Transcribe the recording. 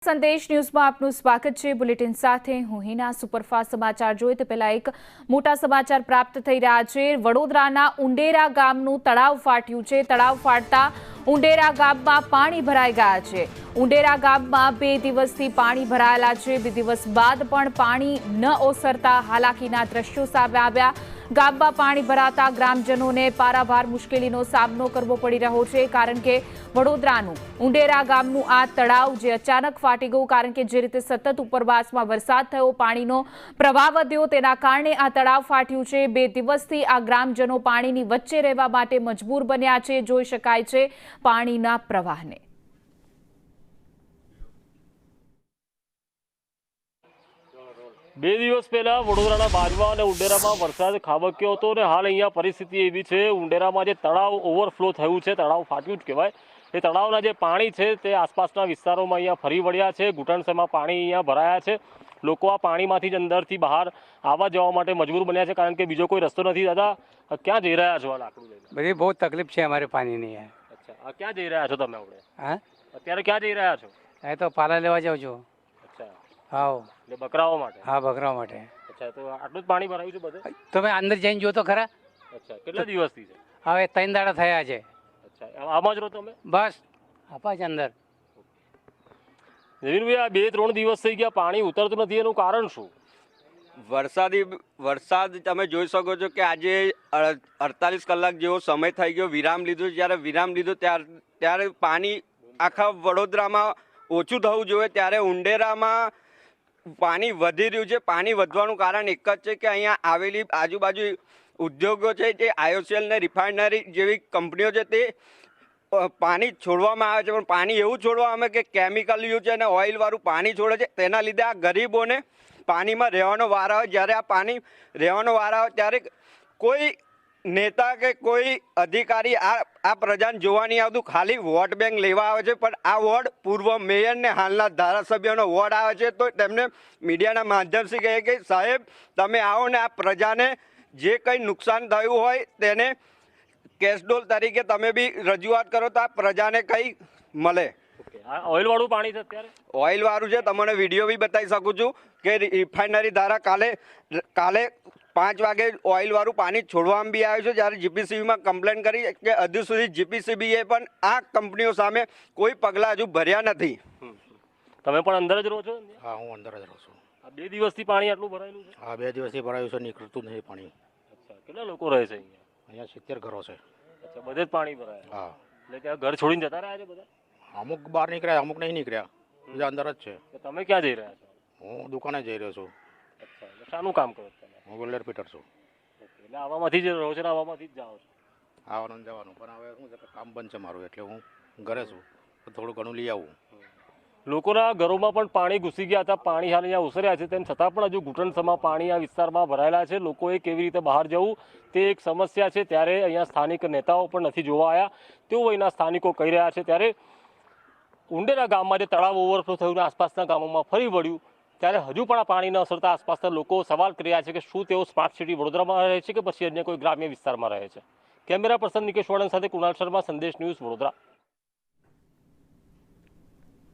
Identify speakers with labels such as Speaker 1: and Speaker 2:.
Speaker 1: સંદેશ ન્યૂઝમાં આપનું સ્વાગત છે। બુલેટિન સાથે હું હિના। સુપરફાસ્ટ સમાચાર જોઈએ તો પહેલા એક મોટા સમાચાર પ્રાપ્ત થઈ રહ્યા છે। વડોદરાના ઉંડેરા ગામનું તળાવ ફાટ્યું છે। તળાવ ફાટતા ઉંડેરા ગામમાં પાણી ભરાઈ ગયા છે। ઉંડેરા ગામમાં 2 દિવસથી પાણી ભરાયેલા છે। 2 દિવસ બાદ પણ પાણી ન ઓસરતા હાલાકીના દ્રશ્યો સામે આવ્યા। ગામમાં પાણી ભરાતા ગ્રામજનોને પારાવાર મુશ્કેલીનો સામનો કરવો પડી રહ્યો છે, કારણ કે વડોદરાનું ઉંડેરા ગામનું આ તળાવ જે અચાનક ફાટી ગયું, કારણ કે જે રીતે સતત ઉપરવાસમાં વરસાદ થયો, પાણીનો પ્રવાહ વધ્યો, તેના કારણે આ તળાવ ફાટ્યું છે। 2 દિવસથી આ ગ્રામજનો પાણીની વચ્ચે રહેવા માટે મજબૂર બન્યા છે। જોઈ શકાય છે પાણીના પ્રવાહને।
Speaker 2: બે દિવસ પહેલા વડોદરાના બાજવા અને ઉંડેરામાં વરસાદ ખાબક્યો હતો અને હાલ અહીંયા પરિસ્થિતિ એવી છે, ઉંડેરામાં જે તળાવ ઓવરફ્લો થયું છે, તળાવ ફાટ્યું જ કહેવાય, એ તળાવના જે પાણી છે તે આસપાસના વિસ્તારોમાં અહીંયા ફરી વળ્યા છે। ઘૂંટણસમાં પાણી અહીંયા ભરાયા છે। લોકો આ પાણીમાંથી જ અંદરથી બહાર આવવા જવા માટે મજબૂર બન્યા છે, કારણ કે બીજો કોઈ રસ્તો નથી। દાદા, ક્યાં જઈ રહ્યા છો? આ લાકડું લઈને
Speaker 3: બધી બહુ તકલીફ છે અમારે પાણીની।
Speaker 2: અચ્છા, આ ક્યાં જઈ રહ્યા છો તમે? આપણે
Speaker 3: હા,
Speaker 2: અત્યારે ક્યાં જઈ રહ્યા છો?
Speaker 3: એ તો પાલા લેવા જાઉં છું।
Speaker 2: અચ્છા,
Speaker 3: હા,
Speaker 2: એટલે બકરાઓ માટે?
Speaker 3: હા, બકરા માટે।
Speaker 2: અચ્છા, તો આટલું જ પાણી ભરાયું છે બધે?
Speaker 3: તમે અંદર જઈને જો તો ખરા।
Speaker 2: અચ્છા, કેટલા દિવસથી છે?
Speaker 3: હવે 3 દાડા થયા છે।
Speaker 2: અચ્છા, આમાં જ રહો તમે?
Speaker 3: બસ આપા જ અંદર।
Speaker 2: નવીનભાઈ, આ 2-3 દિવસ થઈ ગયા, પાણી ઉતરતું નથી, એનું કારણ શું?
Speaker 4: વરસાદ તમે જોઈ શકો છો કે આજે 48 કલાક જેવો સમય થઈ ગયો, વિરામ લીધો। જ્યારે વિરામ લીધો ત્યારે પાણી આખા વડોદરામાં ઓછું થવું જોઈએ, ત્યારે ઉંડેરામાં પાણી વધી રહ્યું છે। પાણી વધવાનું કારણ એક જ છે કે અહીંયા આવેલી આજુબાજુ ઉદ્યોગો છે, જે આઈઓસીએલ ને રિફાઇનરી જેવી કંપનીઓ છે, તે પાણી છોડવામાં આવે છે, પણ પાણી એવું છોડવામાં આવે કે કેમિકલ યુઝ છે અને ઓઇલવાળું પાણી છોડે છે। તેના લીધે આ ગરીબોને પાણીમાં રહેવાનો વાર આવે। જ્યારે આ પાણી રહેવાનો વાર આવે ત્યારે કોઈ નેતા કે કોઈ અધિકારી આ પ્રજાને જોવા નહીં આવતું, ખાલી વોટ બેંક લેવા આવે છે। પણ આ વોર્ડ પૂર્વ મેયર ને હાલના ધારાસભ્યોનો વોર્ડ આવે છે, તો તેમને મીડિયાના માધ્યમથી કહે કે સાહેબ તમે આવો ને આ પ્રજાને જે કંઈ નુકસાન થયું હોય તેને કેશડોલ તરીકે તમે બી રજૂઆત કરો, તો આ પ્રજાને કંઈ મળે।
Speaker 2: ઓઇલ વાળું પાણી છે અત્યારે?
Speaker 4: ઓઇલ વાળું છે, તમને વિડીયો બી બતાવી શકું છું કે રિફાઇનરી દ્વારા કાલે 5 વાગે ઓઇલ વાળું પાણી છોડવામાં બી આવ્યું છે। જ્યારે જીપીસીબીમાં કમ્પ્લેન કરી કે હજુ સુધી જીપીસીબીએ પણ આ કંપનીઓ સામે કોઈ પગલાં હજુ ભર્યા નથી।
Speaker 2: તમે પણ અંદર જ રહો છો?
Speaker 5: હા, હું અંદર જ રહું છું।
Speaker 2: આ 2 દિવસથી પાણી આટલું ભરાયેલું છે?
Speaker 5: હા, 2 દિવસથી ભરાયું છે, નીકળતું નથી પાણી।
Speaker 2: અચ્છા, કેટલા લોકો રહે છે અહીંયા?
Speaker 5: અહીંયા 70 ઘરો છે।
Speaker 2: અચ્છા, બધે જ પાણી ભરાય?
Speaker 5: હા,
Speaker 2: એટલે ત્યાં ઘર છોડીને જતા રહ્યા છે બધા?
Speaker 5: અમુક બહાર નીકળ્યા, અમુક નહીં નીકળ્યા, બીજા અંદર જ છે।
Speaker 2: તમે ક્યાં જઈ રહ્યા છો?
Speaker 5: હું દુકાને જઈ રહ્યો છું।
Speaker 2: અચ્છા, એટલે શાનું કામ કરો તમે?
Speaker 5: હું વેલ્ડર ફિટર છું।
Speaker 2: એટલે આવામાંથી જ રહો છો ને આવામાંથી જ જાઓ છો?
Speaker 5: આવવાનું જવાનું, પણ હવે શું છે કે કામ બંધ છે મારું, એટલે હું ઘરે છું, તો થોડું ઘણું લઈ આવું।
Speaker 2: લોકોના ઘરોમાં પણ પાણી ઘૂસી ગયા હતા। પાણી હાલ અહીંયા ઓસર્યા છે, તેમ છતાં પણ હજુ ઘૂંટણસમાં પાણી આ વિસ્તારમાં ભરાયેલા છે। લોકોએ કેવી રીતે બહાર જવું તે એક સમસ્યા છે। ત્યારે અહીંયા સ્થાનિક નેતાઓ પણ નથી જોવા આવ્યા, તેઓ અહીંના સ્થાનિકો કહી રહ્યા છે। ત્યારે ઉંડેરા ગામમાં જે તળાવ ઓવરફ્લો થયું આસપાસના ગામોમાં ફરી વળ્યું, ત્યારે હજુ પણ આ પાણી ન ઓસરતા આસપાસના લોકો સવાલ કરી રહ્યા છે કે શું તેઓ સ્માર્ટ સિટી વડોદરામાં રહે છે કે પછી અન્ય કોઈ ગ્રામ્ય વિસ્તારમાં રહે છે। કેમેરા પર્સન નિકેશ વાળંદ સાથે કુણાલ શર્મા, સંદેશ ન્યૂઝ, વડોદરા।